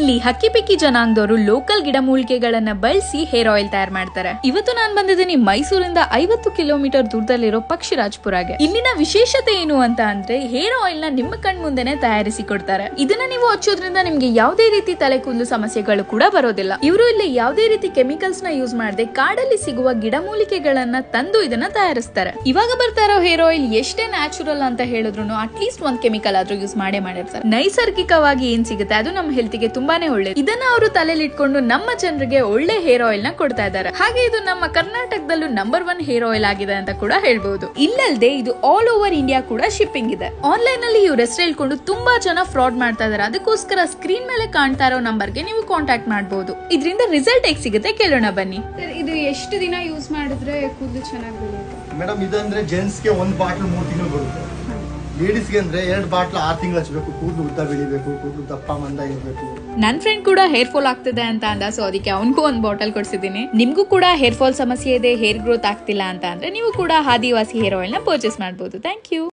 ಇಲ್ಲಿ ಹಕ್ಕಿಪಿಕ್ಕಿ ಜನಾಂಗದವರು ಲೋಕಲ್ ಗಿಡಮೂಲಿಕೆಗಳನ್ನ ಬಳಸಿ ಹೇರ್ ಆಯಿಲ್ ತಯಾರು ಮಾಡ್ತಾರೆ. ಇವತ್ತು ನಾನು ಬಂದಿದ್ದೀನಿ ಮೈಸೂರಿಂದ 50 ಕಿಲೋಮೀಟರ್ ದೂರದಲ್ಲಿರೋ ಪಕ್ಷಿರಾಜ್ಪುರಗೆ. ಇಲ್ಲಿನ ವಿಶೇಷತೆ ಏನು ಅಂತ ಅಂದ್ರೆ ಹೇರ್ ಆಯಿಲ್ ನ ನಿಮ್ಮ ಕಣ್ ಮುಂದೆನೆ ತಯಾರಿಸಿ ಕೊಡ್ತಾರೆ. ಇದನ್ನ ನೀವು ಹಚ್ಚೋದ್ರಿಂದ ನಿಮ್ಗೆ ಯಾವುದೇ ರೀತಿ ತಲೆ ಕೂದಲು ಸಮಸ್ಯೆಗಳು ಕೂಡ ಬರೋದಿಲ್ಲ. ಇವರು ಇಲ್ಲಿ ಯಾವುದೇ ರೀತಿ ಕೆಮಿಕಲ್ಸ್ ನ ಯೂಸ್ ಮಾಡದೆ ಕಾಡಲ್ಲಿ ಸಿಗುವ ಗಿಡಮೂಲಿಕೆಗಳನ್ನ ತಂದು ಇದನ್ನ ತಯಾರಿಸ್ತಾರೆ. ಇವಾಗ ಬರ್ತಾ ಇರೋ ಹೇರ್ ಆಯಿಲ್ ಎಷ್ಟೇ ನ್ಯಾಚುರಲ್ ಅಂತ ಹೇಳಿದ್ರು ಅಟ್ಲೀಸ್ಟ್ ಒಂದ್ ಕೆಮಿಕಲ್ ಆದ್ರೂ ಯೂಸ್ ಮಾಡಿರ್ತಾರೆ. ನೈಸರ್ಗಿಕವಾಗಿ ಏನ್ ಸಿಗುತ್ತೆ ಅದು ನಮ್ಮ ಹೆಲ್ತ್ ಗೆ ತುಂಬಾನೇ ಒಳ್ಳೇದು. ಇದನ್ನ ಅವರು ತಲೆಯಲ್ಲಿ ಇಟ್ಕೊಂಡು ನಮ್ಮ ಜನರಿಗೆ ಒಳ್ಳೆ ಹೇರ್ ಆಯಿಲ್ ನ ಕೊಡ್ತಾ ಇದ್ದಾರೆ. ಹಾಗೆ ಇದು ನಮ್ಮ ಕರ್ನಾಟಕದಲ್ಲೂ ನಂಬರ್ 1 ಹೇರ್ ಆಯಿಲ್ ಆಗಿದೆ ಅಂತ ಕೂಡ ಹೇಳ್ಬಹುದು. ಇಲ್ಲದೆ ಇದು ಆಲ್ ಓವರ್ ಇಂಡಿಯಾ ಕೂಡ ಶಿಪ್ಪಿಂಗ್ ಇದೆ. ಆನ್ಲೈನ್ ಅಲ್ಲಿ ಇವ್ರ ಹೆಸರು ಹೇಳ್ಕೊಂಡು ತುಂಬಾ ಜನ ಫ್ರಾಡ್ ಮಾಡ್ತಾ ಇದಾರೆ. ಅದಕ್ಕೋಸ್ಕರ ಸ್ಕ್ರೀನ್ ಮೇಲೆ ಕಾಣ್ತಾ ಇರೋ ನಂಬರ್ ಗೆ ನೀವು ಕಾಂಟ್ಯಾಕ್ಟ್ ಮಾಡಬಹುದು. ಇದರಿಂದ ರಿಸಲ್ಟ್ ಹೇಗೆ ಸಿಗುತ್ತೆ ಕೇಳೋಣ ಬನ್ನಿ. ಇದು ಎಷ್ಟು ದಿನ ಯೂಸ್ ಮಾಡಿದ್ರೆ ಕೂದಲು ಚೆನ್ನಾಗಿ ಬೆಳೆಯುತ್ತೆ? ಮೇಡಮ್ ಇದಂದ್ರೆ ಜೆಂಟ್ಸ್ ಗೆ 1 ಬಾಟಲ್ 3 ತಿಂಗಳು ಬರುತ್ತೆ. ಲೇಡೀಸ್ ಗೆ ಅಂದ್ರೆ 2 ಬಾಟಲ್ 6 ತಿಂಗಳು ಹಚ್ಚಬೇಕು. ಕೂದಲು ಉದ್ದ ಬೆಳಿಬೇಕು, ಕೂದಲು ದಪ್ಪ ಮಂದ ಇರಬೇಕು. ನನ್ ಫ್ರೆಂಡ್ ಕೂಡ ಹೇರ್ ಫಾಲ್ ಆಗ್ತಿದೆ ಅಂತ ಅಂದ, ಸೊ ಅದಕ್ಕೆ ಅವನಿಗೂ ಒಂದು ಬಾಟಲ್ ಕೊಡ್ಸಿದ್ದೀನಿ. ನಿಮ್ಗೂ ಕೂಡ ಹೇರ್ ಫಾಲ್ ಸಮಸ್ಯೆ ಇದೆ, ಹೇರ್ ಗ್ರೋತ್ ಆಗ್ತಿಲ್ಲ ಅಂತ ಅಂದ್ರೆ ನೀವು ಕೂಡ ಆದಿವಾಸಿ ಹೇರ್ ಆಯಿಲ್ ನ ಪರ್ಚೇಸ್ ಮಾಡಬಹುದು. Thank you.